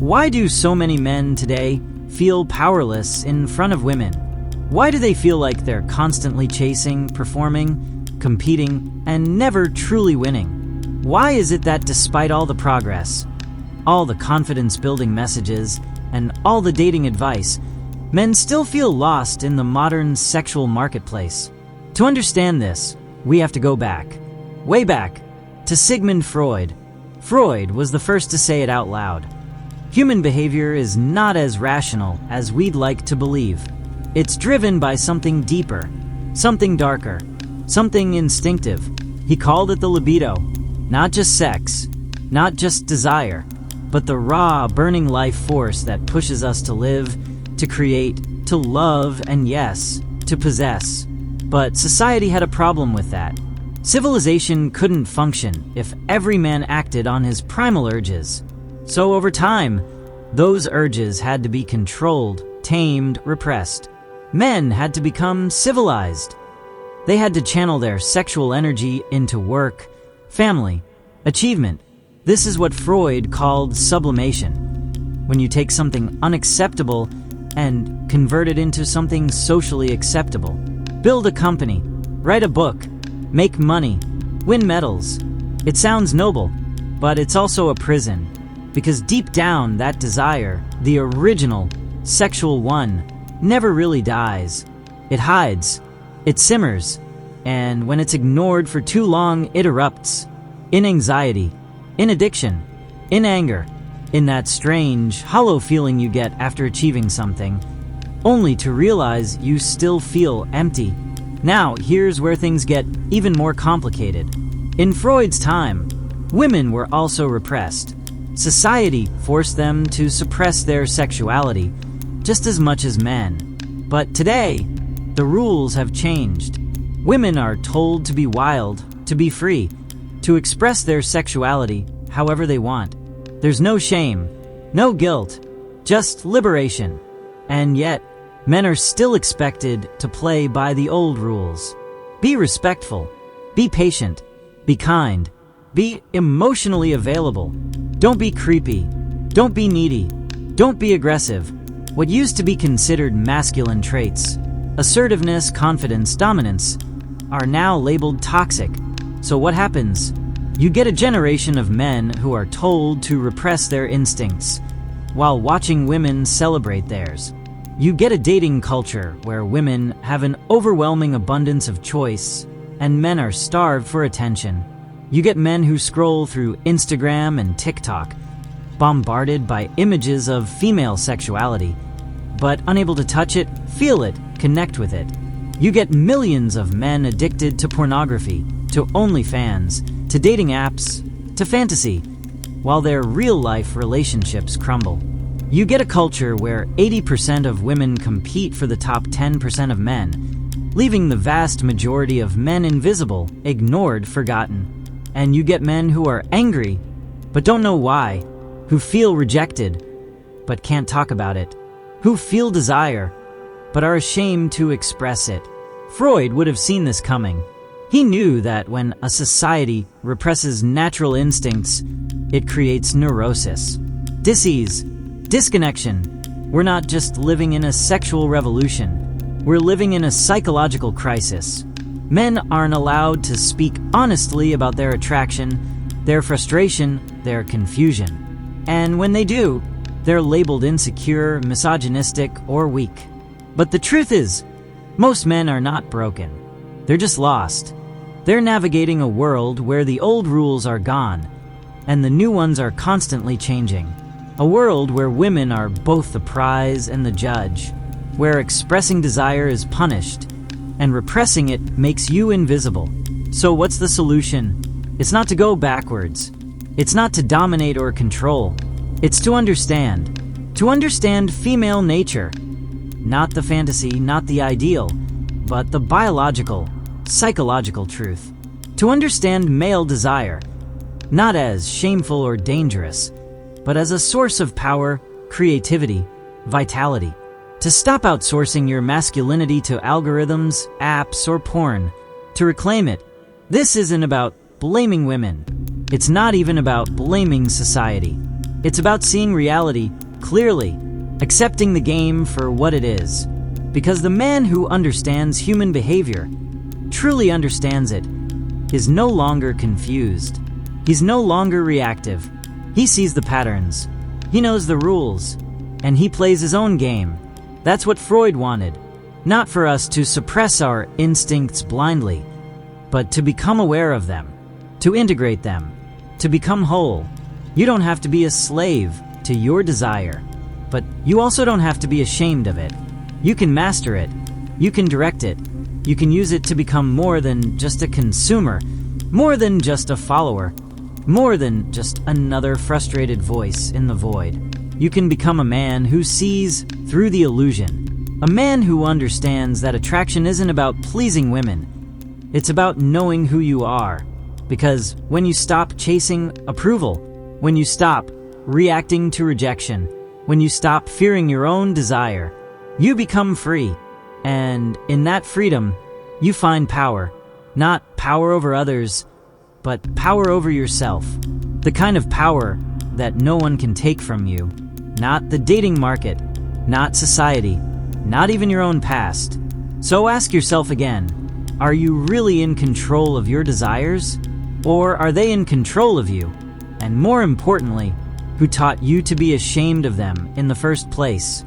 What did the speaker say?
Why do so many men today feel powerless in front of women? Why do they feel like they're constantly chasing, performing, competing, and never truly winning? Why is it that despite all the progress, all the confidence-building messages, and all the dating advice, men still feel lost in the modern sexual marketplace? To understand this, we have to go back, way back, to Sigmund Freud. Freud was the first to say it out loud. Human behavior is not as rational as we'd like to believe. It's driven by something deeper, something darker, something instinctive. He called it the libido, not just sex, not just desire, but the raw, burning life force that pushes us to live, to create, to love, and yes, to possess. But society had a problem with that. Civilization couldn't function if every man acted on his primal urges. So over time, those urges had to be controlled, tamed, repressed. Men had to become civilized. They had to channel their sexual energy into work, family, achievement. This is what Freud called sublimation. When you take something unacceptable and convert it into something socially acceptable. Build a company, write a book, make money, win medals. It sounds noble, but it's also a prison. Because deep down, that desire, the original, sexual one, never really dies. It hides, it simmers, and when it's ignored for too long, it erupts. In anxiety, in addiction, in anger, in that strange, hollow feeling you get after achieving something, only to realize you still feel empty. Now, here's where things get even more complicated. In Freud's time, women were also repressed. Society forced them to suppress their sexuality just as much as men. But today, the rules have changed. Women are told to be wild, to be free, to express their sexuality however they want. There's no shame, no guilt, just liberation. And yet, men are still expected to play by the old rules. Be respectful, be patient, be kind, be emotionally available. Don't be creepy, don't be needy, don't be aggressive. What used to be considered masculine traits, assertiveness, confidence, dominance, are now labeled toxic. So what happens? You get a generation of men who are told to repress their instincts while watching women celebrate theirs. You get a dating culture where women have an overwhelming abundance of choice and men are starved for attention. You get men who scroll through Instagram and TikTok, bombarded by images of female sexuality, but unable to touch it, feel it, connect with it. You get millions of men addicted to pornography, to OnlyFans, to dating apps, to fantasy, while their real-life relationships crumble. You get a culture where 80% of women compete for the top 10% of men, leaving the vast majority of men invisible, ignored, forgotten. And you get men who are angry, but don't know why, who feel rejected, but can't talk about it, who feel desire, but are ashamed to express it. Freud would have seen this coming. He knew that when a society represses natural instincts, it creates neurosis, dis-ease, disconnection. We're not just living in a sexual revolution. We're living in a psychological crisis. Men aren't allowed to speak honestly about their attraction, their frustration, their confusion. And when they do, they're labeled insecure, misogynistic, or weak. But the truth is, most men are not broken. They're just lost. They're navigating a world where the old rules are gone, and the new ones are constantly changing. A world where women are both the prize and the judge, where expressing desire is punished, and repressing it makes you invisible. So what's the solution? It's not to go backwards. It's not to dominate or control. It's to understand. To understand female nature. Not the fantasy, not the ideal, but the biological, psychological truth. To understand male desire, not as shameful or dangerous, but as a source of power, creativity, vitality. To stop outsourcing your masculinity to algorithms, apps, or porn. To reclaim it. This isn't about blaming women. It's not even about blaming society. It's about seeing reality clearly, accepting the game for what it is. Because the man who understands human behavior, truly understands it, is no longer confused. He's no longer reactive. He sees the patterns. He knows the rules. And he plays his own game. That's what Freud wanted. Not for us to suppress our instincts blindly, but to become aware of them, to integrate them, to become whole. You don't have to be a slave to your desire, but you also don't have to be ashamed of it. You can master it. You can direct it. You can use it to become more than just a consumer, more than just a follower, more than just another frustrated voice in the void. You can become a man who sees through the illusion, a man who understands that attraction isn't about pleasing women. It's about knowing who you are. Because when you stop chasing approval, when you stop reacting to rejection, when you stop fearing your own desire, you become free. And in that freedom, you find power. Not power over others, but power over yourself. The kind of power that no one can take from you. Not the dating market, not society, not even your own past. So ask yourself again, are you really in control of your desires? Or are they in control of you? And more importantly, who taught you to be ashamed of them in the first place?